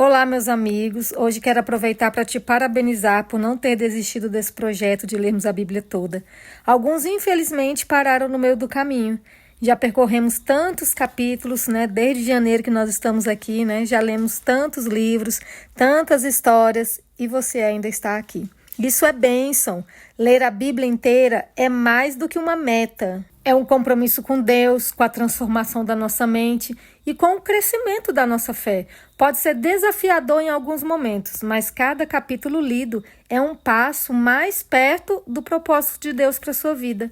Olá, meus amigos. Hoje quero aproveitar para te parabenizar por não ter desistido desse projeto de lermos a Bíblia toda. Alguns, infelizmente, pararam no meio do caminho. Já percorremos tantos capítulos, desde janeiro que nós estamos aqui, já lemos tantos livros, tantas histórias e você ainda está aqui. Isso é bênção. Ler a Bíblia inteira é mais do que uma meta. É um compromisso com Deus, com a transformação da nossa mente e com o crescimento da nossa fé. Pode ser desafiador em alguns momentos, mas cada capítulo lido é um passo mais perto do propósito de Deus para a sua vida.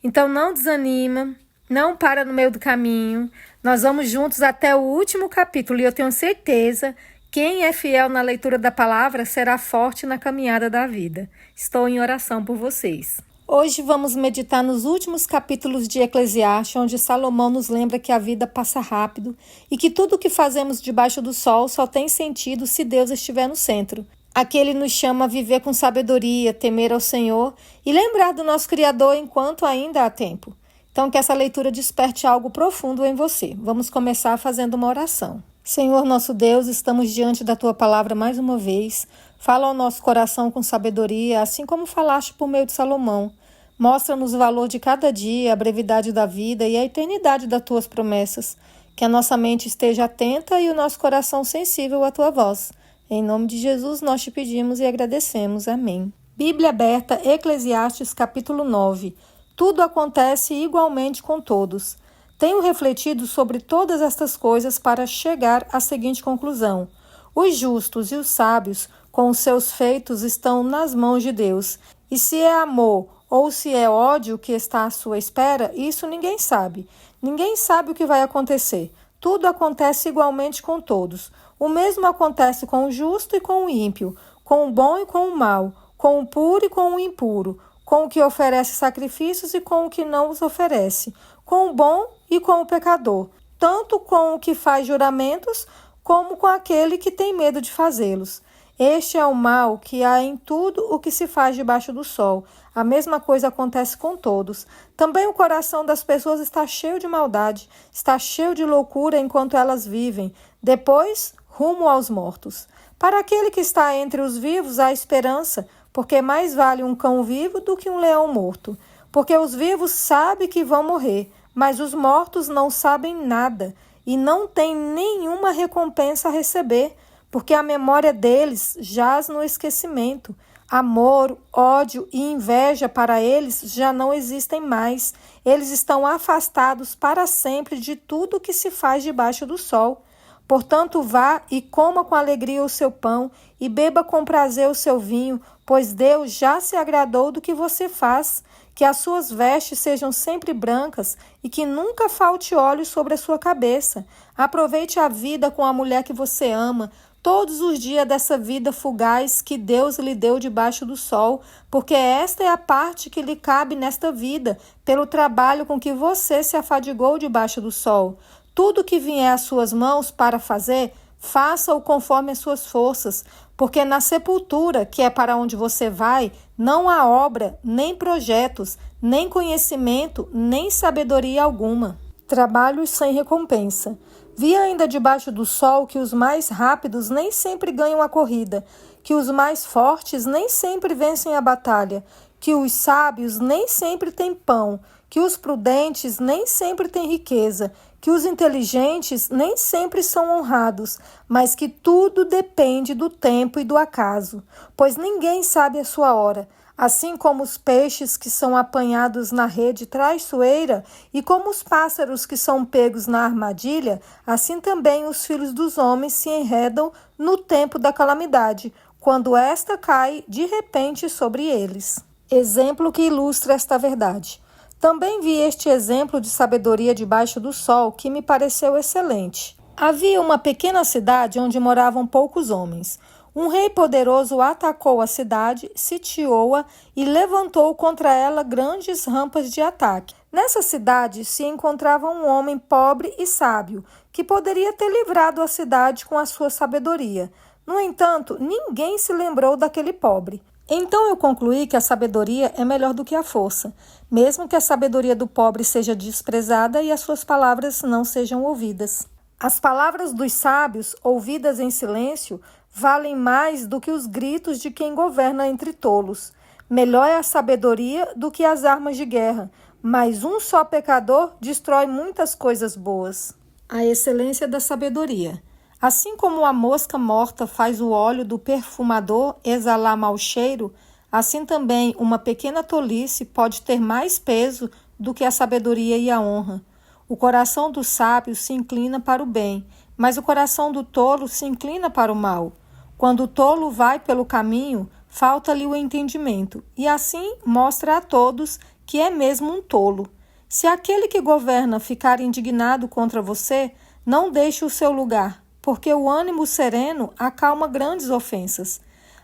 Então não desanima, não para no meio do caminho. Nós vamos juntos até o último capítulo e eu tenho certeza quem é fiel na leitura da palavra será forte na caminhada da vida. Estou em oração por vocês. Hoje vamos meditar nos últimos capítulos de Eclesiastes, onde Salomão nos lembra que a vida passa rápido e que tudo o que fazemos debaixo do sol só tem sentido se Deus estiver no centro. Aqui ele nos chama a viver com sabedoria, temer ao Senhor e lembrar do nosso Criador enquanto ainda há tempo. Então que essa leitura desperte algo profundo em você. Vamos começar fazendo uma oração. Senhor nosso Deus, estamos diante da Tua palavra mais uma vez. Fala ao nosso coração com sabedoria, assim como falaste por meio de Salomão. Mostra-nos o valor de cada dia, a brevidade da vida e a eternidade das Tuas promessas. Que a nossa mente esteja atenta e o nosso coração sensível à Tua voz. Em nome de Jesus nós te pedimos e agradecemos. Amém. Bíblia aberta, Eclesiastes capítulo 9. Tudo acontece igualmente com todos. Tenho refletido sobre todas estas coisas para chegar à seguinte conclusão. Os justos e os sábios, com os seus feitos, estão nas mãos de Deus. E se é amor ou se é ódio que está à sua espera, isso ninguém sabe. Ninguém sabe o que vai acontecer. Tudo acontece igualmente com todos. O mesmo acontece com o justo e com o ímpio, com o bom e com o mau, com o puro e com o impuro, com o que oferece sacrifícios e com o que não os oferece, com o bom e com o pecador, tanto com o que faz juramentos, como com aquele que tem medo de fazê-los. Este é o mal que há em tudo o que se faz debaixo do sol. A mesma coisa acontece com todos. Também o coração das pessoas está cheio de maldade, está cheio de loucura enquanto elas vivem. Depois, rumo aos mortos. Para aquele que está entre os vivos há esperança, porque mais vale um cão vivo do que um leão morto. Porque os vivos sabem que vão morrer, mas os mortos não sabem nada e não têm nenhuma recompensa a receber, porque a memória deles jaz no esquecimento. Amor, ódio e inveja para eles já não existem mais. Eles estão afastados para sempre de tudo que se faz debaixo do sol. Portanto, vá e coma com alegria o seu pão e beba com prazer o seu vinho, pois Deus já se agradou do que você faz. Que as suas vestes sejam sempre brancas e que nunca falte óleo sobre a sua cabeça. Aproveite a vida com a mulher que você ama, todos os dias dessa vida fugaz que Deus lhe deu debaixo do sol, porque esta é a parte que lhe cabe nesta vida, pelo trabalho com que você se afadigou debaixo do sol. Tudo que vier às suas mãos para fazer, faça-o conforme as suas forças, porque na sepultura, que é para onde você vai, não há obra, nem projetos, nem conhecimento, nem sabedoria alguma. Trabalhos sem recompensa. Vi ainda debaixo do sol que os mais rápidos nem sempre ganham a corrida, que os mais fortes nem sempre vencem a batalha, que os sábios nem sempre têm pão, que os prudentes nem sempre têm riqueza, que os inteligentes nem sempre são honrados, mas que tudo depende do tempo e do acaso, pois ninguém sabe a sua hora. Assim como os peixes que são apanhados na rede traiçoeira e como os pássaros que são pegos na armadilha, assim também os filhos dos homens se enredam no tempo da calamidade, quando esta cai de repente sobre eles. Exemplo que ilustra esta verdade. Também vi este exemplo de sabedoria debaixo do sol que me pareceu excelente. Havia uma pequena cidade onde moravam poucos homens. Um rei poderoso atacou a cidade, sitiou-a e levantou contra ela grandes rampas de ataque. Nessa cidade se encontrava um homem pobre e sábio, que poderia ter livrado a cidade com a sua sabedoria. No entanto, ninguém se lembrou daquele pobre. Então eu concluí que a sabedoria é melhor do que a força, mesmo que a sabedoria do pobre seja desprezada e as suas palavras não sejam ouvidas. As palavras dos sábios, ouvidas em silêncio, valem mais do que os gritos de quem governa entre tolos. Melhor é a sabedoria do que as armas de guerra, mas um só pecador destrói muitas coisas boas. A excelência da sabedoria. Assim como a mosca morta faz o óleo do perfumador exalar mau cheiro, assim também uma pequena tolice pode ter mais peso do que a sabedoria e a honra. O coração do sábio se inclina para o bem, mas o coração do tolo se inclina para o mal. Quando o tolo vai pelo caminho, falta-lhe o entendimento, e assim mostra a todos que é mesmo um tolo. Se aquele que governa ficar indignado contra você, não deixe o seu lugar, porque o ânimo sereno acalma grandes ofensas.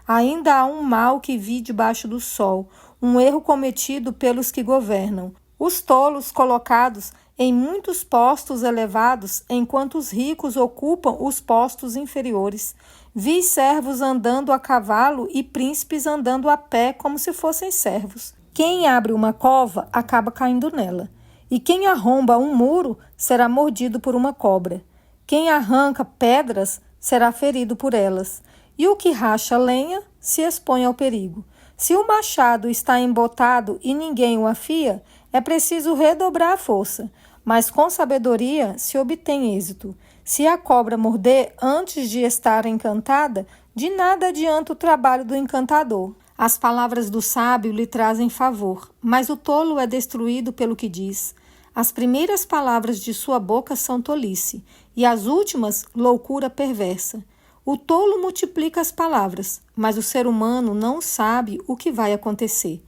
Ainda há um mal que vi debaixo do sol, um erro cometido pelos que governam. Os tolos colocados em muitos postos elevados, enquanto os ricos ocupam os postos inferiores. Vi servos andando a cavalo e príncipes andando a pé como se fossem servos. Quem abre uma cova acaba caindo nela, e quem arromba um muro será mordido por uma cobra. Quem arranca pedras será ferido por elas, e o que racha lenha se expõe ao perigo. Se o machado está embotado e ninguém o afia, é preciso redobrar a força, mas com sabedoria se obtém êxito. Se a cobra morder antes de estar encantada, de nada adianta o trabalho do encantador. As palavras do sábio lhe trazem favor, mas o tolo é destruído pelo que diz. As primeiras palavras de sua boca são tolice, e as últimas, loucura perversa. O tolo multiplica as palavras, mas o ser humano não sabe o que vai acontecer.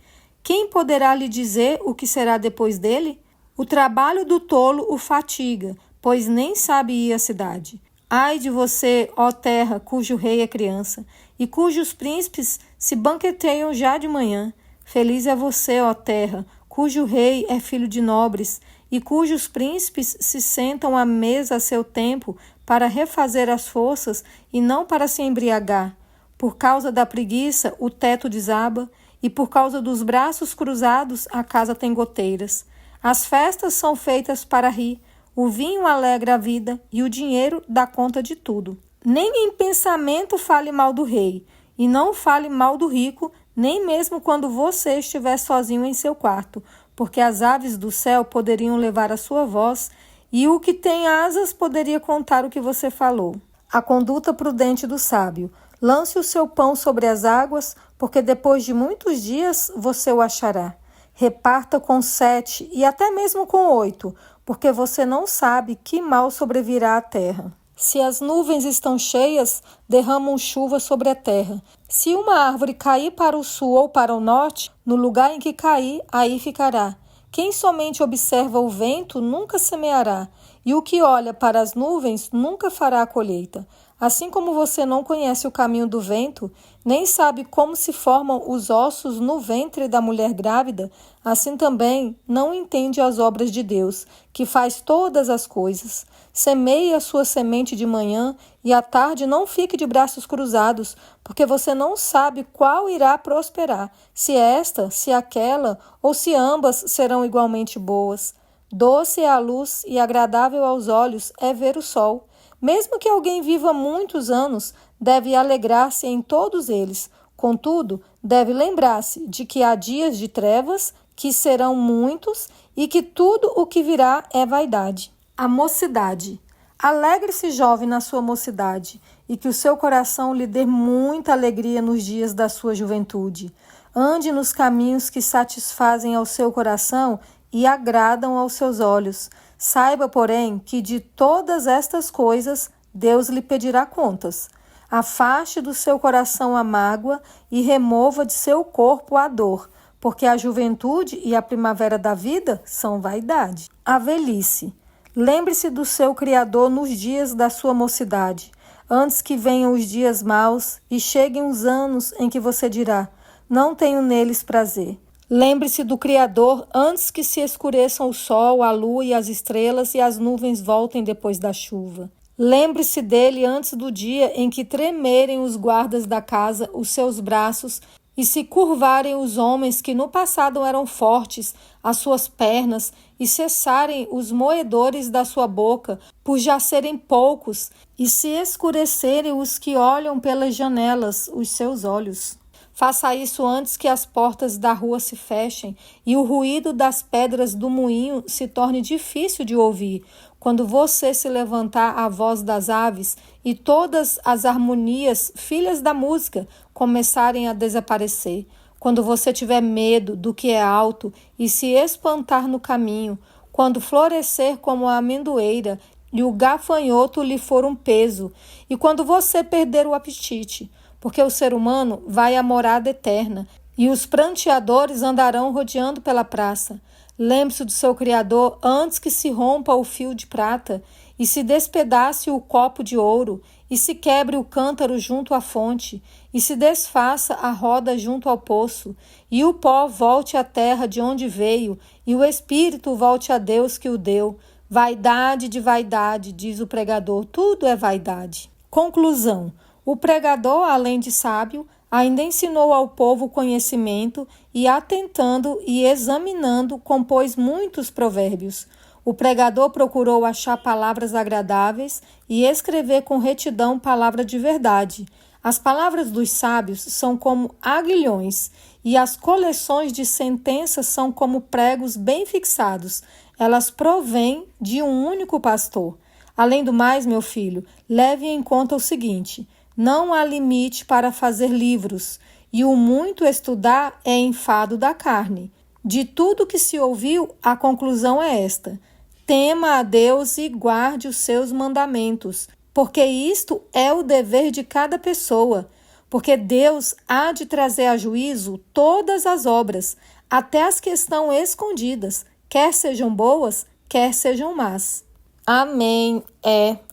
Quem poderá lhe dizer o que será depois dele? O trabalho do tolo o fatiga, pois nem sabe ir à cidade. Ai de você, ó terra, cujo rei é criança, e cujos príncipes se banqueteiam já de manhã. Feliz é você, ó terra, cujo rei é filho de nobres, e cujos príncipes se sentam à mesa a seu tempo para refazer as forças e não para se embriagar. Por causa da preguiça, o teto desaba, e por causa dos braços cruzados, a casa tem goteiras. As festas são feitas para rir, o vinho alegra a vida e o dinheiro dá conta de tudo. Nem em pensamento fale mal do rei, e não fale mal do rico, nem mesmo quando você estiver sozinho em seu quarto, porque as aves do céu poderiam levar a sua voz, e o que tem asas poderia contar o que você falou. A conduta prudente do sábio. Lance o seu pão sobre as águas, porque depois de muitos dias você o achará. Reparta com 7 e até mesmo com 8, porque você não sabe que mal sobrevirá à terra. Se as nuvens estão cheias, derramam chuva sobre a terra. Se uma árvore cair para o sul ou para o norte, no lugar em que cair, aí ficará. Quem somente observa o vento nunca semeará, e o que olha para as nuvens nunca fará a colheita. Assim como você não conhece o caminho do vento, nem sabe como se formam os ossos no ventre da mulher grávida, assim também não entende as obras de Deus, que faz todas as coisas. Semeie a sua semente de manhã e à tarde não fique de braços cruzados, porque você não sabe qual irá prosperar, se esta, se aquela ou se ambas serão igualmente boas. Doce é a luz e agradável aos olhos é ver o sol. Mesmo que alguém viva muitos anos, deve alegrar-se em todos eles. Contudo, deve lembrar-se de que há dias de trevas, que serão muitos, e que tudo o que virá é vaidade. A mocidade. Alegre-se, jovem, na sua mocidade, e que o seu coração lhe dê muita alegria nos dias da sua juventude. Ande nos caminhos que satisfazem ao seu coração e agradam aos seus olhos. Saiba, porém, que de todas estas coisas Deus lhe pedirá contas. Afaste do seu coração a mágoa e remova de seu corpo a dor, porque a juventude e a primavera da vida são vaidade. A velhice. Lembre-se do seu Criador nos dias da sua mocidade, antes que venham os dias maus e cheguem os anos em que você dirá: não tenho neles prazer. Lembre-se do Criador antes que se escureçam o sol, a lua e as estrelas e as nuvens voltem depois da chuva. Lembre-se dele antes do dia em que tremerem os guardas da casa, os seus braços, e se curvarem os homens que no passado eram fortes, as suas pernas, e cessarem os moedores da sua boca, por já serem poucos, e se escurecerem os que olham pelas janelas, os seus olhos. Faça isso antes que as portas da rua se fechem e o ruído das pedras do moinho se torne difícil de ouvir. Quando você se levantar a voz das aves e todas as harmonias, filhas da música, começarem a desaparecer. Quando você tiver medo do que é alto e se espantar no caminho. Quando florescer como a amendoeira e o gafanhoto lhe for um peso. E quando você perder o apetite. Porque o ser humano vai à morada eterna, e os pranteadores andarão rodeando pela praça. Lembre-se do seu Criador antes que se rompa o fio de prata, e se despedace o copo de ouro, e se quebre o cântaro junto à fonte, e se desfaça a roda junto ao poço, e o pó volte à terra de onde veio, e o espírito volte a Deus que o deu. Vaidade de vaidade, diz o pregador, tudo é vaidade. Conclusão. O pregador, além de sábio, ainda ensinou ao povo conhecimento e, atentando e examinando, compôs muitos provérbios. O pregador procurou achar palavras agradáveis e escrever com retidão palavra de verdade. As palavras dos sábios são como aguilhões e as coleções de sentenças são como pregos bem fixados. Elas provêm de um único pastor. Além do mais, meu filho, leve em conta o seguinte: não há limite para fazer livros, e o muito estudar é enfado da carne. De tudo que se ouviu, a conclusão é esta: tema a Deus e guarde os seus mandamentos, porque isto é o dever de cada pessoa, porque Deus há de trazer a juízo todas as obras, até as que estão escondidas, quer sejam boas, quer sejam más. Amém.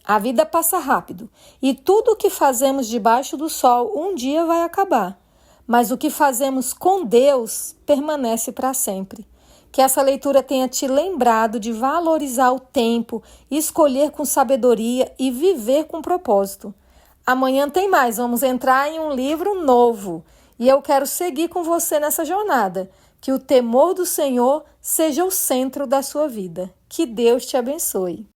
A vida passa rápido e tudo o que fazemos debaixo do sol um dia vai acabar, mas o que fazemos com Deus permanece para sempre. Que essa leitura tenha te lembrado de valorizar o tempo, escolher com sabedoria e viver com propósito. Amanhã tem mais, vamos entrar em um livro novo e eu quero seguir com você nessa jornada. Que o temor do Senhor seja o centro da sua vida. Que Deus te abençoe.